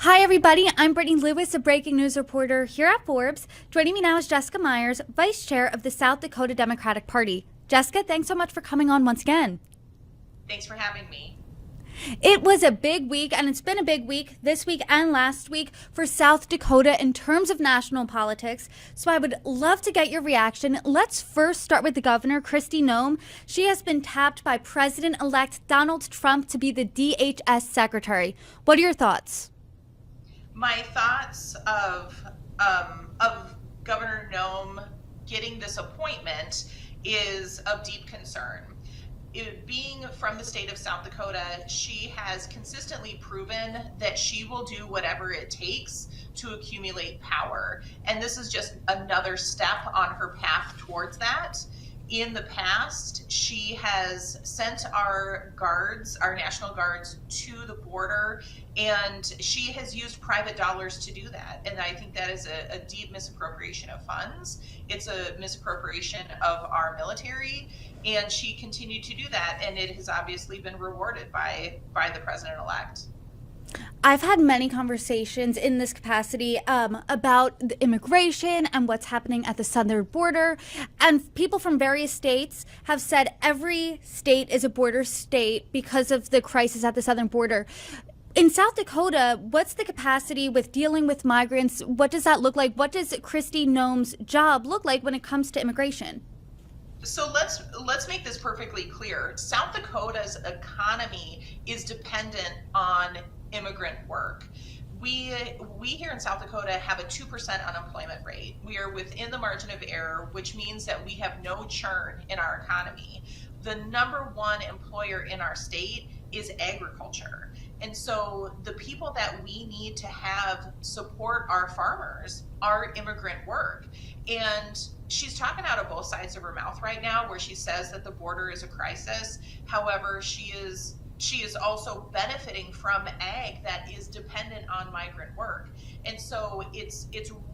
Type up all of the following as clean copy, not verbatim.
Hi, everybody. I'm Brittany Lewis, a breaking news reporter here at Forbes. Joining me now is Jessica Meyers, Vice Chair of the South Dakota Democratic Party. Jessica, thanks so much for coming on once again. Thanks for having me. It was a big week, and it's been a big week this week and last week for South Dakota in terms of national politics. So I would love to get your reaction. Let's first start with the governor, Kristi Noem. She has been tapped by President-elect Donald Trump to be the DHS secretary. What are your thoughts? My thoughts of Governor Noem getting this appointment is of deep concern. Being from the state of South Dakota, she has consistently proven that she will do whatever it takes to accumulate power. And this is just another step on her path towards that. In the past, she has sent our guards, our National Guards, to the border, and she has used private dollars to do that. And I think that is a deep misappropriation of funds. It's a misappropriation of our military, and she continued to do that, and it has obviously been rewarded by the president-elect. I've had many conversations in this capacity about the immigration and what's happening at the southern border. And people from various states have said every state is a border state because of the crisis at the southern border. In South Dakota, what's the capacity with dealing with migrants? What does that look like? What does Kristi Noem's job look like when it comes to immigration? So let's make this perfectly clear. South Dakota's economy is dependent on immigrant work. We here in South Dakota have a 2% unemployment rate. We are within the margin of error, which means that we have no churn in our economy. The number one employer in our state is agriculture. And so the people that we need to have support our farmers are immigrant work. And she's talking out of both sides of her mouth right now, where she says that the border is a crisis. However, she is also benefiting from ag that is dependent on migrant work. And so it's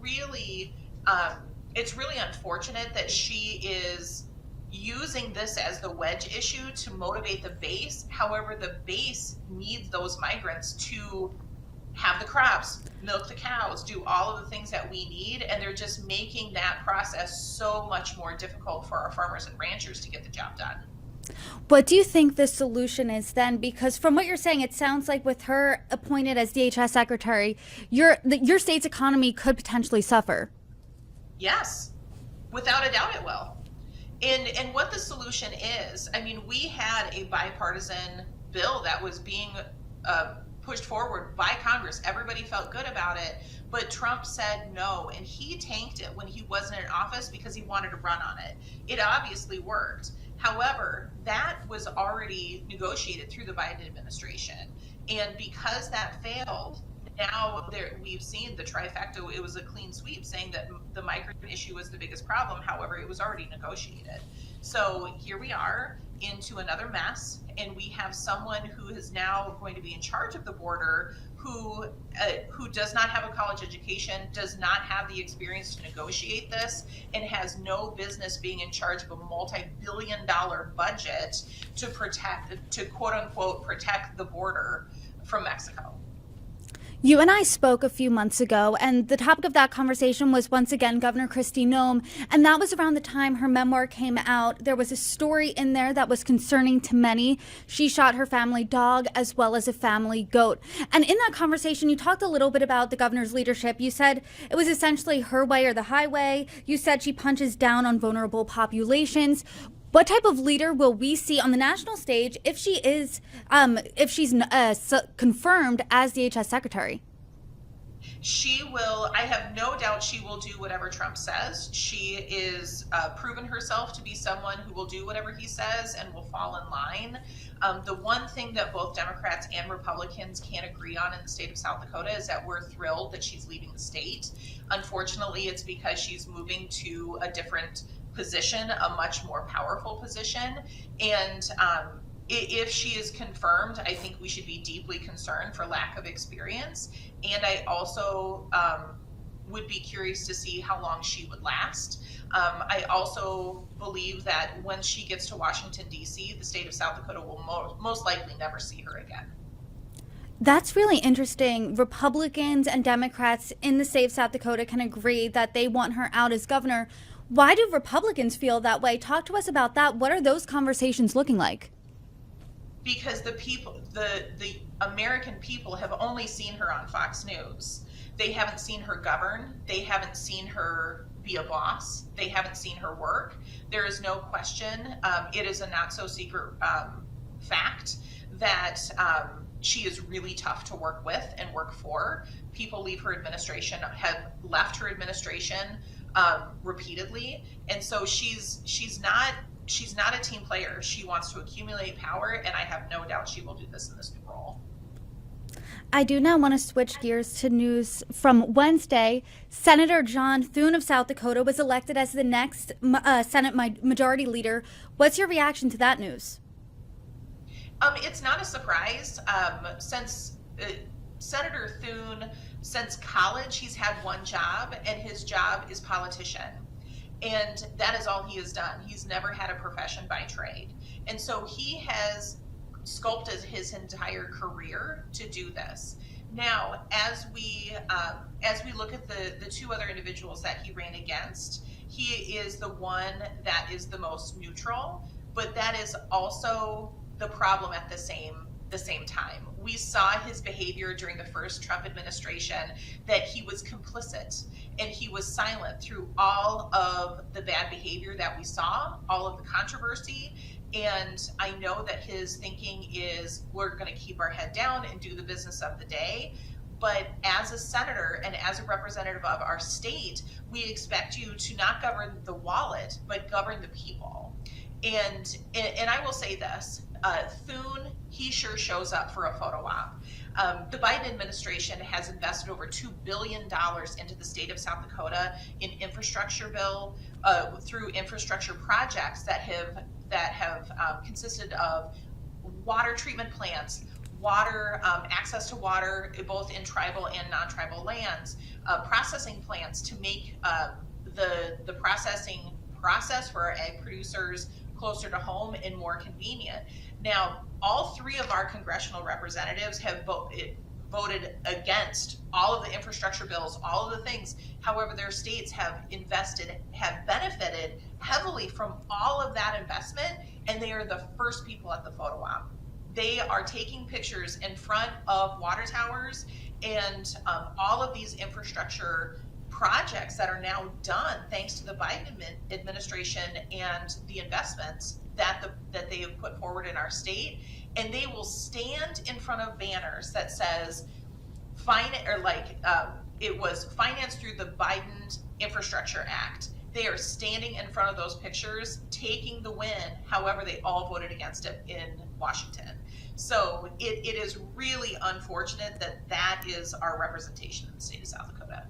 really unfortunate that she is using this as the wedge issue to motivate the base. However, the base needs those migrants to have the crops, milk the cows, do all of the things that we need, and they're just making that process so much more difficult for our farmers and ranchers to get the job done. What do you think the solution is then? Because from what you're saying, it sounds like with her appointed as DHS secretary, your state's economy could potentially suffer. Yes, without a doubt it will. And what the solution is, I mean, we had a bipartisan bill that was being pushed forward by Congress. Everybody felt good about it, but Trump said no, and he tanked it when he wasn't in office because he wanted to run on it. It obviously worked. However, that was already negotiated through the Biden administration. And because that failed, now we've seen the trifecta. It was a clean sweep saying that the migrant issue was the biggest problem. However, it was already negotiated. So here we are into another mess, and we have someone who is now going to be in charge of the border who does not have a college education, does not have the experience to negotiate this, and has no business being in charge of a multi-billion-dollar budget to quote unquote protect the border from Mexico. You and I spoke a few months ago, and the topic of that conversation was once again Governor Kristi Noem, and that was around the time her memoir came out. There was a story in there that was concerning to many. She shot her family dog as well as a family goat. And in that conversation, you talked a little bit about the governor's leadership. You said it was essentially her way or the highway. You said she punches down on vulnerable populations. What type of leader will we see on the national stage if she's confirmed as DHS secretary? She will, I have no doubt she will do whatever Trump says. She is proven herself to be someone who will do whatever he says and will fall in line. The one thing that both Democrats and Republicans can't agree on in the state of South Dakota is that we're thrilled that she's leaving the state. Unfortunately, it's because she's moving to a different position, a much more powerful position. And if she is confirmed, I think we should be deeply concerned for lack of experience. And I also would be curious to see how long she would last. I also believe that when she gets to Washington, D.C., the state of South Dakota will most likely never see her again. That's really interesting. Republicans and Democrats in the state of South Dakota can agree that they want her out as governor. Why do Republicans feel that way? Talk to us about that. What are those conversations looking like? Because the American people have only seen her on Fox News. They haven't seen her govern. They haven't seen her be a boss. They haven't seen her work. There is no question. It is a not so secret fact that she is really tough to work with and work for. People leave her administration, have left her administration repeatedly, and so she's not a team player. She wants to accumulate power, and I have no doubt she will do this in this new role. I do now want to switch gears to news from Wednesday. Senator John Thune of South Dakota was elected as the next Senate Majority Leader. What's your reaction to that news? It's not a surprise. Since Senator Thune, since college, he's had one job, and his job is politician. And that is all he has done. He's never had a profession by trade. And so he has sculpted his entire career to do this. Now, as we look at the two other individuals that he ran against, he is the one that is the most neutral, but that is also the problem at the same time. We saw his behavior during the first Trump administration, that he was complicit and he was silent through all of the bad behavior that we saw, all of the controversy. And I know that his thinking is, we're going to keep our head down and do the business of the day. But as a senator and as a representative of our state, we expect you to not govern the wallet, but govern the people. And I will say this, Thune, he sure shows up for a photo op. The Biden administration has invested over $2 billion into the state of South Dakota in infrastructure bill, through infrastructure projects that have consisted of water treatment plants, water access to water both in tribal and non-tribal lands, processing plants to make the processing process for our egg producers closer to home and more convenient. Now, all three of our congressional representatives have voted against all of the infrastructure bills, all of the things. However, their states have benefited heavily from all of that investment, and they are the first people at the photo op. They are taking pictures in front of water towers and all of these infrastructure projects that are now done thanks to the Biden administration and the investments that they have put forward in our state. And they will stand in front of banners that says it was financed through the Biden Infrastructure Act. They are standing in front of those pictures, taking the win. However, they all voted against it in Washington. So it is really unfortunate that is our representation in the state of South Dakota.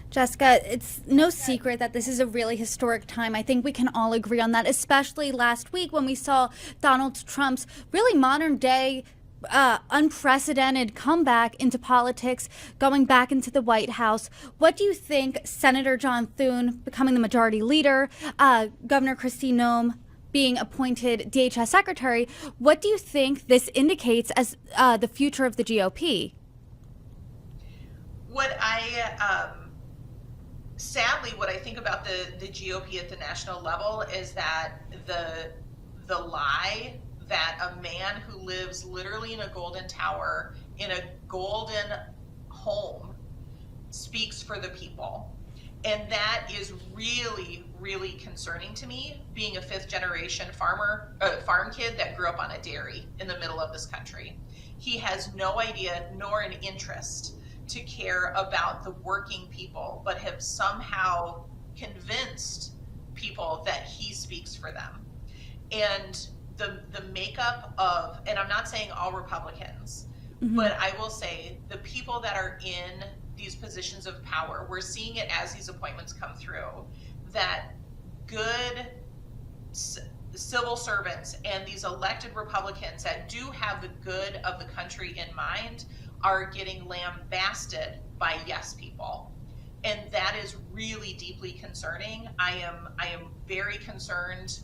Jessica, it's no secret that this is a really historic time. I think we can all agree on that, especially last week when we saw Donald Trump's really modern day unprecedented comeback into politics, going back into the White House. What do you think Senator John Thune becoming the majority leader, Governor Kristi Noem being appointed DHS secretary, what do you think this indicates as the future of the GOP? Sadly, what I think about the GOP at the national level is that the lie that a man who lives literally in a golden tower, in a golden home, speaks for the people. And that is really, really concerning to me, being a fifth generation farm kid that grew up on a dairy in the middle of this country. He has no idea nor an interest to care about the working people, but have somehow convinced people that he speaks for them. And the makeup of, and I'm not saying all Republicans, but I will say the people that are in these positions of power, we're seeing it as these appointments come through, that good civil servants and these elected Republicans that do have the good of the country in mind are getting lambasted by yes people. And that is really deeply concerning. I am very concerned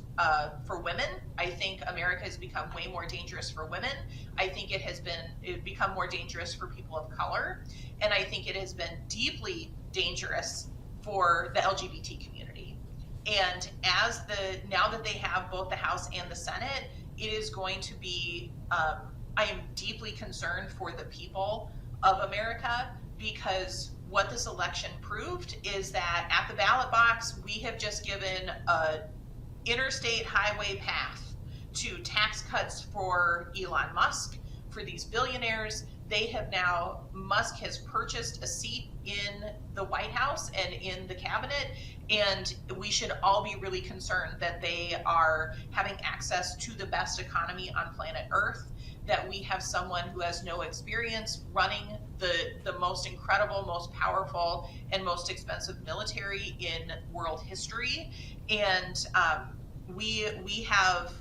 for women. I think America has become way more dangerous for women. I think it become more dangerous for people of color, and I think it has been deeply dangerous for the LGBT community. And now that they have both the House and the Senate, it is going to be. I am deeply concerned for the people of America, because what this election proved is that at the ballot box, we have just given a interstate highway path to tax cuts for Elon Musk, for these billionaires. Musk has purchased a seat in the White House and in the cabinet, and we should all be really concerned that they are having access to the best economy on planet Earth, that we have someone who has no experience running the most incredible, most powerful, and most expensive military in world history. And we have,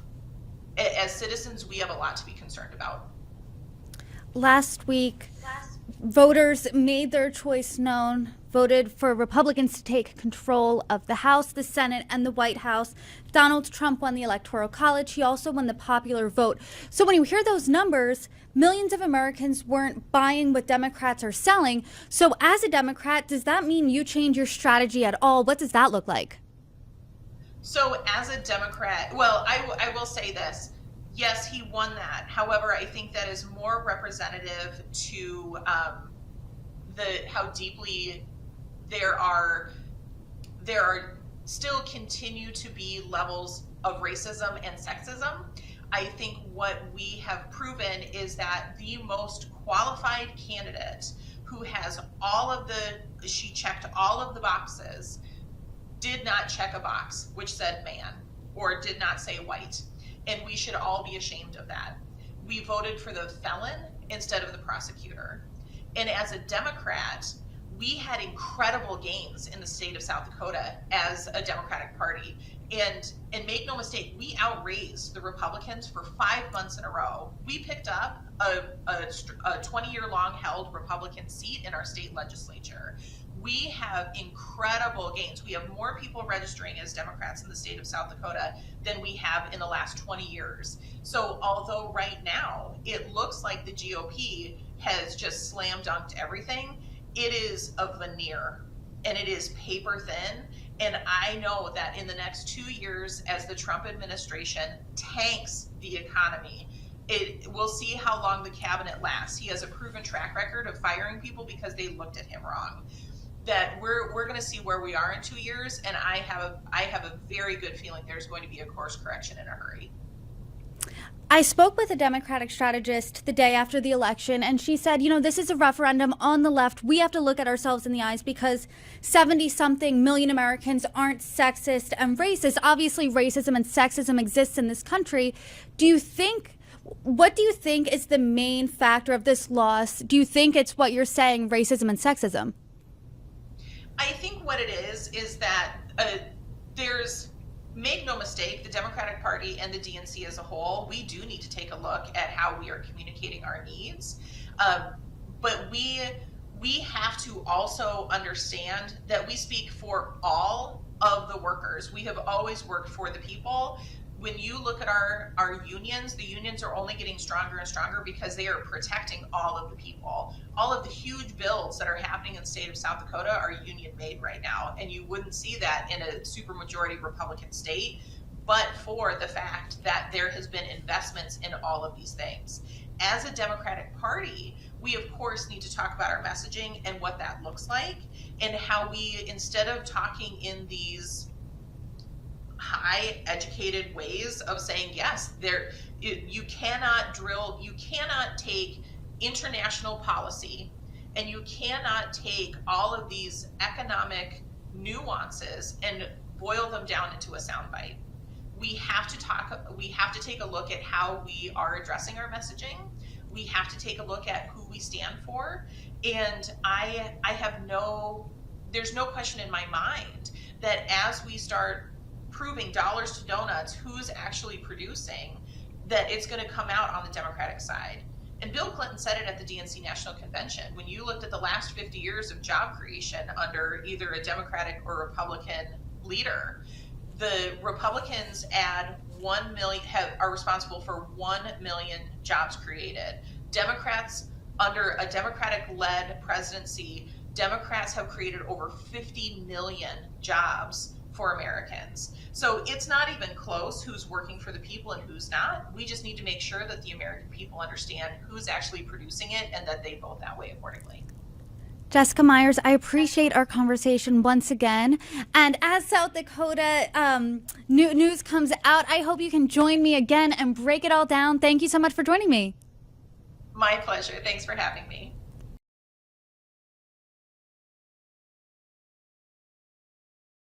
as citizens, we have a lot to be concerned about. Last week, voters made their choice known, voted for Republicans to take control of the House, the Senate, and the White House. Donald Trump won the Electoral College. He also won the popular vote. So when you hear those numbers, millions of Americans weren't buying what Democrats are selling. So as a Democrat, does that mean you change your strategy at all? What does that look like? So as a Democrat, well, I will say this. Yes, he won that. However, I think that is more representative to how deeply there are still continue to be levels of racism and sexism. I think what we have proven is that the most qualified candidate who has she checked all of the boxes, did not check a box which said man or did not say white. And we should all be ashamed of that. We voted for the felon instead of the prosecutor. And as a Democrat, we had incredible gains in the state of South Dakota as a Democratic Party. And make no mistake, we outraised the Republicans for 5 months in a row. We picked up a 20-year-long held Republican seat in our state legislature. We have incredible gains. We have more people registering as Democrats in the state of South Dakota than we have in the last 20 years. So although right now it looks like the GOP has just slam dunked everything, it is a veneer and it is paper thin. And I know that in the next 2 years, as the Trump administration tanks the economy, we'll see how long the cabinet lasts. He has a proven track record of firing people because they looked at him wrong. That we're going to see where we are in 2 years, and I have a very good feeling there's going to be a course correction in a hurry. I spoke with a Democratic strategist the day after the election, and she said, this is a referendum on the left. We have to look at ourselves in the eyes because 70-something million Americans aren't sexist and racist. Obviously, racism and sexism exists in this country. What do you think is the main factor of this loss? Do you think it's what you're saying, racism and sexism? I think what it is that make no mistake, the Democratic Party and the DNC as a whole, we do need to take a look at how we are communicating our needs. But we have to also understand that we speak for all of the workers. We have always worked for the people. When you look at our unions, the unions are only getting stronger and stronger because they are protecting all of the people. All of the huge bills that are happening in the state of South Dakota are union made right now. And you wouldn't see that in a supermajority Republican state, but for the fact that there has been investments in all of these things. As a Democratic Party, we of course need to talk about our messaging and what that looks like, and how we, instead of talking in these high educated ways of saying, yes, you cannot take international policy and you cannot take all of these economic nuances and boil them down into a soundbite. We have to take a look at how we are addressing our messaging. We have to take a look at who we stand for. And there's no question in my mind that as we start proving dollars to donuts who's actually producing, that it's going to come out on the Democratic side. And Bill Clinton said it at the DNC National Convention. When you looked at the last 50 years of job creation under either a Democratic or Republican leader, the Republicans are responsible for 1 million jobs created. Democrats, under a Democratic-led presidency, Democrats have created over 50 million jobs for Americans. So it's not even close who's working for the people and who's not. We just need to make sure that the American people understand who's actually producing it and that they vote that way accordingly. Jessica Meyers, I appreciate our conversation once again. And as South Dakota news comes out, I hope you can join me again and break it all down. Thank you so much for joining me. My pleasure. Thanks for having me.